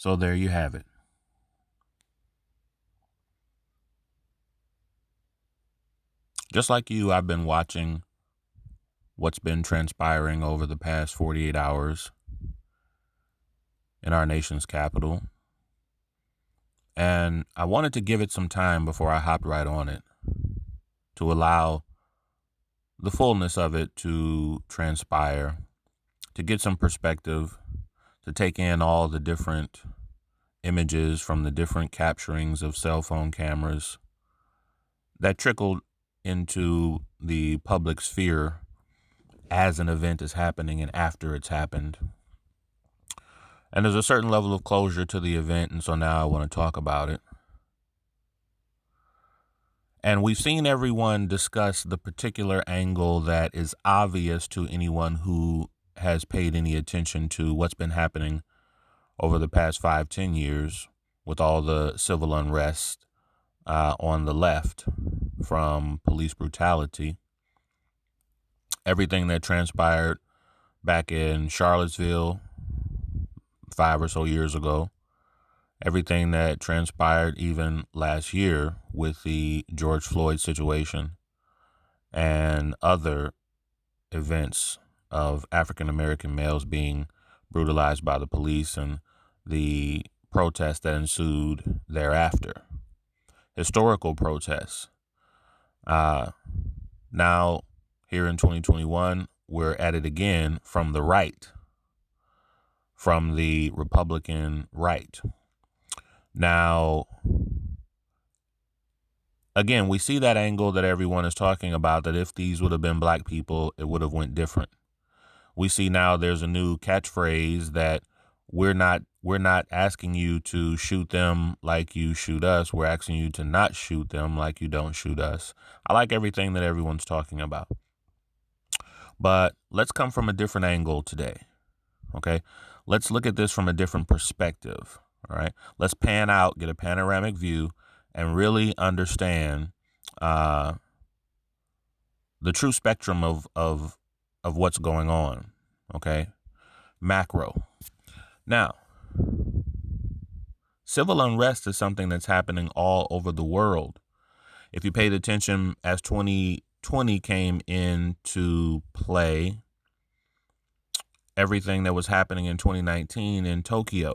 So there you have it. Just like you, I've been watching what's been transpiring over the past 48 hours in our nation's capital. And I wanted to give it some time before I hopped right on it to allow the fullness of it to transpire, to get some perspective, to take in all the different images from the different capturings of cell phone cameras that trickled into the public sphere as an event is happening and after it's happened. And there's a certain level of closure to the event, and so now I want to talk about it. And we've seen everyone discuss the particular angle that is obvious to anyone who has paid any attention to what's been happening over the past 5-10 years with all the civil unrest on the left, from police brutality, everything that transpired back in Charlottesville 5 or so years ago, everything that transpired even last year with the George Floyd situation and other events of African-American males being brutalized by the police and the protests that ensued thereafter. Historical protests. Now, here in 2021, we're at it again from the right, from the Republican right. Now, again, we see that angle that everyone is talking about, that if these would have been black people, it would have went different. We see now there's a new catchphrase that we're not asking you to shoot them like you shoot us. We're asking you to not shoot them like you don't shoot us. I like everything that everyone's talking about. But let's come from a different angle today. Okay? Let's look at this from a different perspective. All right? Let's pan out, get a panoramic view, and really understand the true spectrum of what's going on. Okay? Macro. Now, civil unrest is something that's happening all over the world. If you paid attention as 2020 came into play, everything that was happening in 2019 in Tokyo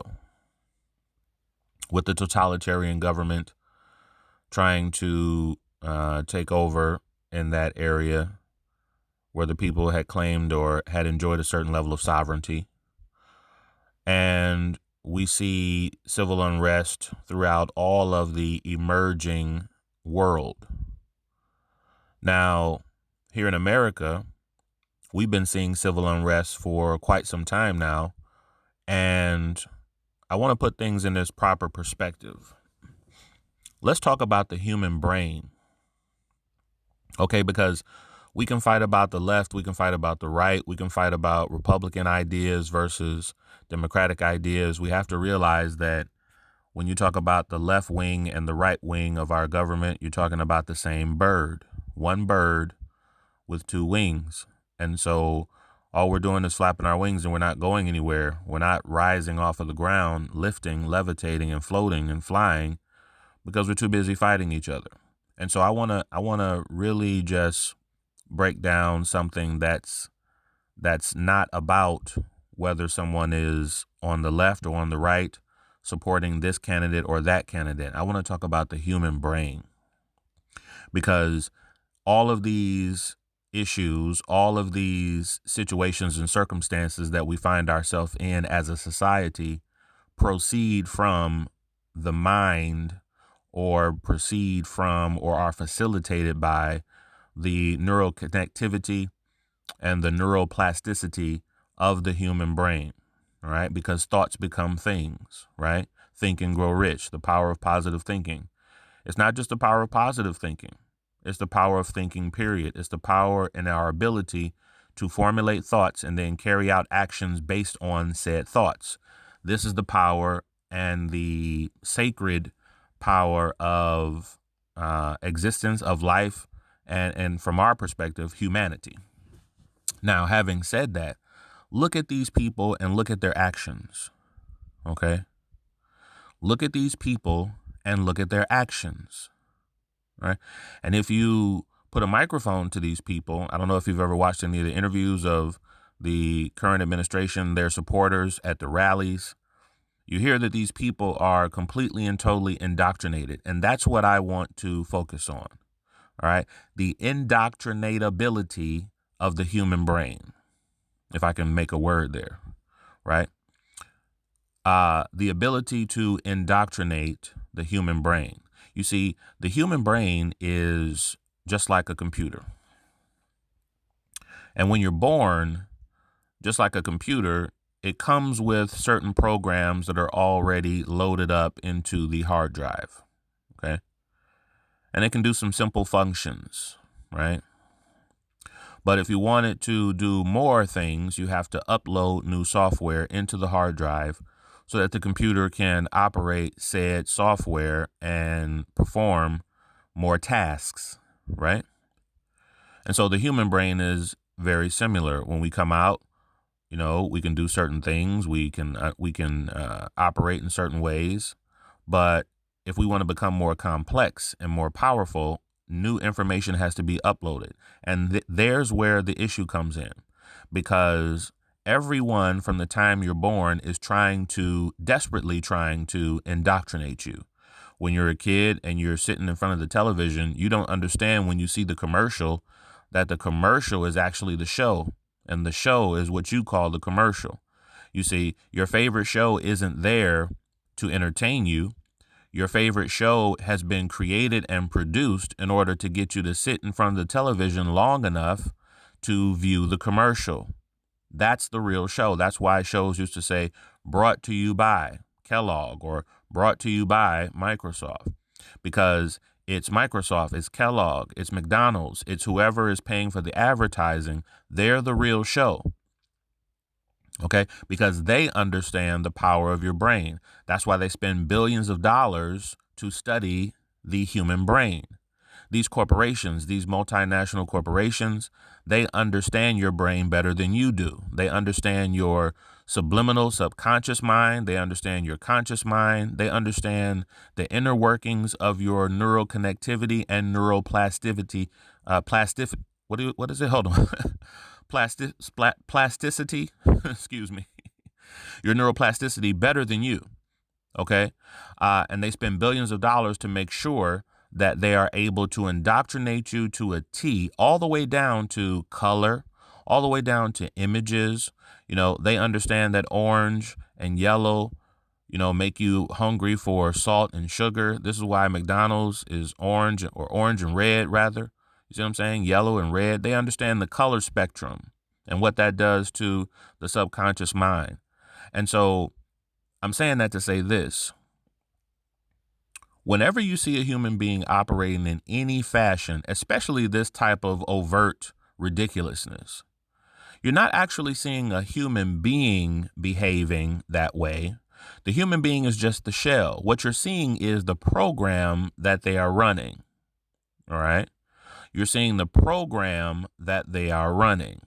with the totalitarian government trying to take over in that area where the people had claimed or had enjoyed a certain level of sovereignty. And we see civil unrest throughout all of the emerging world. Now, here in America, we've been seeing civil unrest for quite some time now. And I want to put things in this proper perspective. Let's talk about the human brain. Okay, because we can fight about the left, we can fight about the right, we can fight about Republican ideas versus Democratic ideas. We have to realize that when you talk about the left wing and the right wing of our government, you're talking about the same bird, one bird with two wings. And so all we're doing is flapping our wings and we're not going anywhere. We're not rising off of the ground, lifting, levitating, and floating and flying because we're too busy fighting each other. And so I want to really just break down something that's not about whether someone is on the left or on the right supporting this candidate or that candidate. I want to talk about the human brain, because all of these issues, all of these situations and circumstances that we find ourselves in as a society proceed from the mind, or proceed from, or are facilitated by the neural connectivity and the neuroplasticity of the human brain, right? Because thoughts become things, right? Think and grow rich, the power of positive thinking. It's not just the power of positive thinking. It's the power of thinking, period. It's the power in our ability to formulate thoughts and then carry out actions based on said thoughts. This is the power and the sacred power of existence, of life, and from our perspective, humanity. Now, having said that, look at these people and look at their actions, okay? Look at these people and look at their actions, right? And if you put a microphone to these people, I don't know if you've ever watched any of the interviews of the current administration, their supporters at the rallies, you hear that these people are completely and totally indoctrinated. And that's what I want to focus on. All right. The indoctrinatability of the human brain, if I can make a word there. Right. The ability to indoctrinate the human brain. You see, the human brain is just like a computer. And when you're born, just like a computer, it comes with certain programs that are already loaded up into the hard drive. Okay. And it can do some simple functions, right? But if you want it to do more things, you have to upload new software into the hard drive so that the computer can operate said software and perform more tasks, right? And so the human brain is very similar. When we come out, you know, we can do certain things. We can operate in certain ways. But if we want to become more complex and more powerful, new information has to be uploaded. And there's where the issue comes in, because everyone from the time you're born is desperately trying to indoctrinate you. When you're a kid and you're sitting in front of the television, you don't understand when you see the commercial that the commercial is actually the show, and the show is what you call the commercial. You see, your favorite show isn't there to entertain you. Your favorite show has been created and produced in order to get you to sit in front of the television long enough to view the commercial. That's the real show. That's why shows used to say, brought to you by Kellogg or brought to you by Microsoft, because it's Microsoft, it's Kellogg, it's McDonald's, it's whoever is paying for the advertising. They're the real show. Okay, because they understand the power of your brain. That's why they spend billions of dollars to study the human brain. These corporations, these multinational corporations, they understand your brain better than you do. They understand your subliminal subconscious mind. They understand your conscious mind. They understand the inner workings of your neural connectivity and neuroplasticity. What is it? Hold on. Plasticity, excuse me, your neuroplasticity better than you. Okay. And they spend billions of dollars to make sure that they are able to indoctrinate you to a T, all the way down to color, all the way down to images. You know, they understand that orange and yellow, you know, make you hungry for salt and sugar. This is why McDonald's is orange, or orange and red, rather. You see what I'm saying? Yellow and red. They understand the color spectrum and what that does to the subconscious mind. And so I'm saying that to say this. Whenever you see a human being operating in any fashion, especially this type of overt ridiculousness, you're not actually seeing a human being behaving that way. The human being is just the shell. What you're seeing is the program that they are running. All right. You're seeing the program that they are running.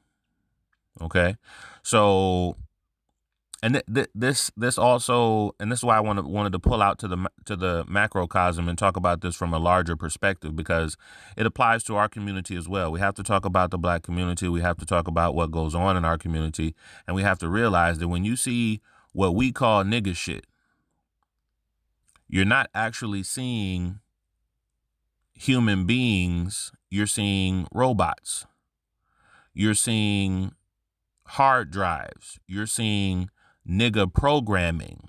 Okay. So, and this also, and this is why I wanted to pull out to the macrocosm and talk about this from a larger perspective, because it applies to our community as well. We have to talk about the Black community. We have to talk about what goes on in our community. And we have to realize that when you see what we call nigga shit, you're not actually seeing human beings. You're seeing robots. You're seeing hard drives. You're seeing nigga programming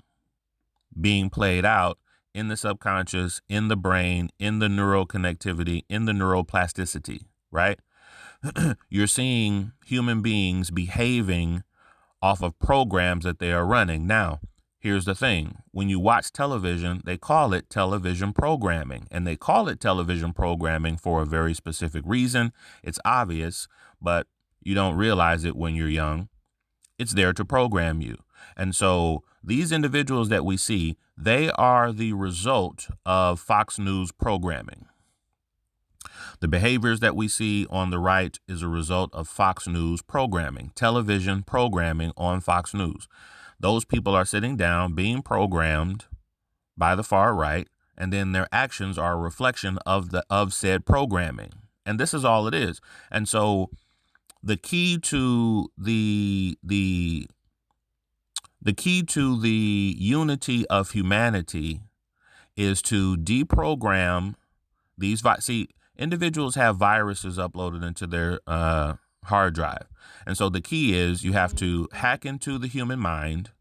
being played out in the subconscious, in the brain, in the neural connectivity, in the neuroplasticity, right? You're seeing human beings behaving off of programs that they are running. Now, here's the thing. When you watch television, they call it television programming, and they call it television programming for a very specific reason. It's obvious, but you don't realize it when you're young. It's there to program you. And so these individuals that we see, they are the result of Fox News programming. The behaviors that we see on the right is a result of Fox News programming, television programming on Fox News. Those people are sitting down being programmed by the far right, and then their actions are a reflection of said programming. And this is all it is. And so the key to the unity of humanity is to deprogram these. See, individuals have viruses uploaded into their hard drive. And so the key is you have to hack into the human mind.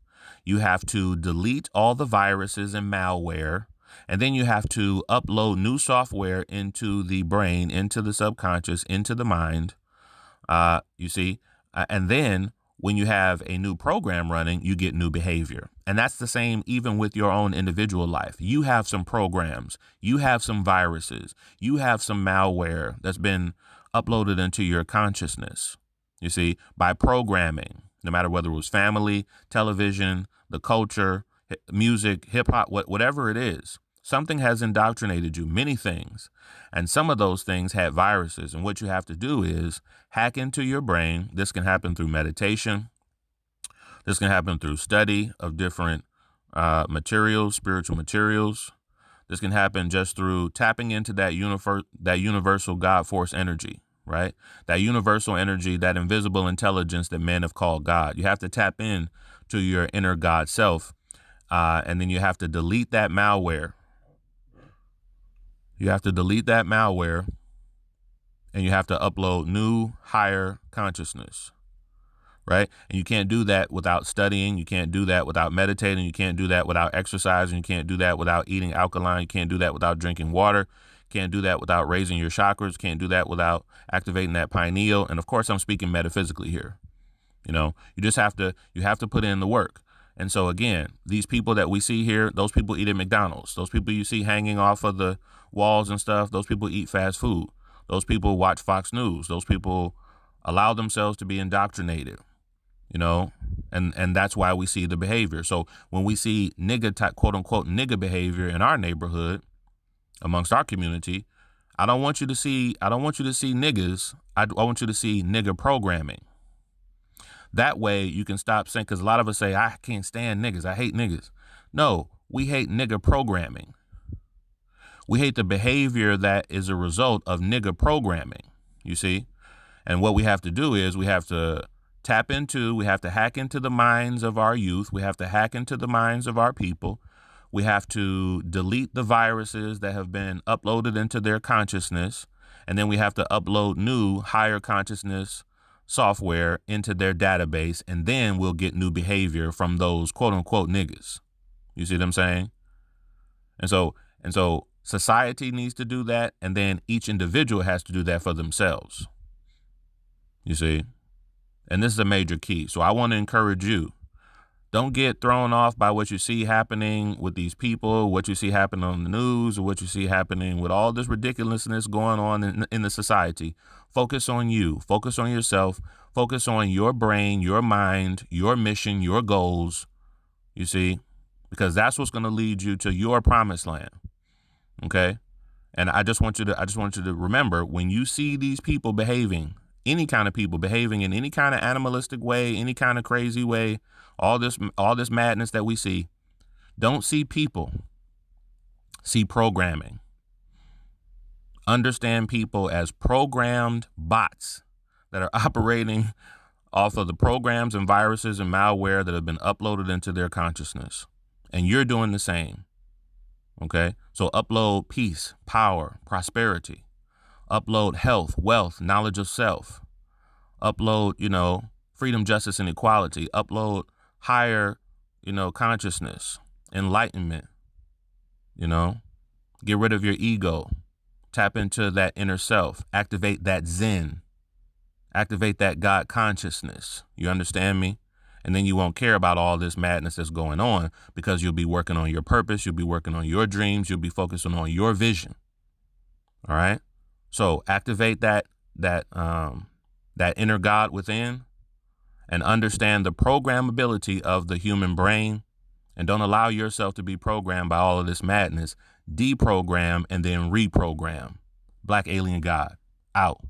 You have to delete all the viruses and malware. And then you have to upload new software into the brain, into the subconscious, into the mind. You see, and then when you have a new program running, you get new behavior. And that's the same even with your own individual life. You have some programs, you have some viruses, you have some malware that's been uploaded into your consciousness, you see, by programming, no matter whether it was family, television, the culture, music, hip hop, whatever it is. Something has indoctrinated you, many things. And some of those things had viruses. And what you have to do is hack into your brain. This can happen through meditation. This can happen through study of different materials, spiritual materials. This can happen just through tapping into that universal God force energy, right? That universal energy, that invisible intelligence that men have called God. You have to tap in to your inner God self. And then you have to delete that malware. You have to delete that malware, and you have to upload new, higher consciousness, right? And you can't do that without studying. You can't do that without meditating. You can't do that without exercising. You can't do that without eating alkaline. You can't do that without drinking water. You can't do that without raising your chakras. You can't do that without activating that pineal. And of course, I'm speaking metaphysically here. You know, you have to put in the work. And so again, these people that we see here, those people eat at McDonald's. Those people you see hanging off of the walls and stuff, those people eat fast food. Those people watch Fox News. Those people allow themselves to be indoctrinated, you know, and that's why we see the behavior. So when we see quote unquote nigga behavior in our neighborhood, amongst our community, I don't want you to see niggas. I want you to see nigga programming. That way you can stop saying, because a lot of us say, I can't stand niggas. I hate niggas. No, we hate nigga programming. We hate the behavior that is a result of nigga programming, you see? And what we have to do is we have to hack into the minds of our youth. We have to hack into the minds of our people. We have to delete the viruses that have been uploaded into their consciousness. And then we have to upload new, higher consciousness software into their database, and then we'll get new behavior from those quote unquote niggas. You see what I'm saying? And so society needs to do that, and then each individual has to do that for themselves. You see? And this is a major key. So I want to encourage you. Don't get thrown off by what you see happening with these people, what you see happening on the news, or what you see happening with all this ridiculousness going on in the society. Focus on you. Focus on yourself. Focus on your brain, your mind, your mission, your goals, you see, because that's what's going to lead you to your promised land. Okay? And I just want you to remember, when you see these people behaving, any kind of people behaving in any kind of animalistic way, any kind of crazy way, all this madness that we see, don't see people, see programming. Understand people as programmed bots that are operating off of the programs and viruses and malware that have been uploaded into their consciousness. And you're doing the same. Okay? So upload peace, power, prosperity. Upload health, wealth, knowledge of self. Upload, freedom, justice, and equality. Upload higher, consciousness, enlightenment, get rid of your ego, tap into that inner self, activate that Zen, activate that God consciousness. You understand me? And then you won't care about all this madness that's going on, because you'll be working on your purpose. You'll be working on your dreams. You'll be focusing on your vision. All right. So activate that inner God within, and understand the programmability of the human brain, and don't allow yourself to be programmed by all of this madness. Deprogram and then reprogram. Black Alien God, out.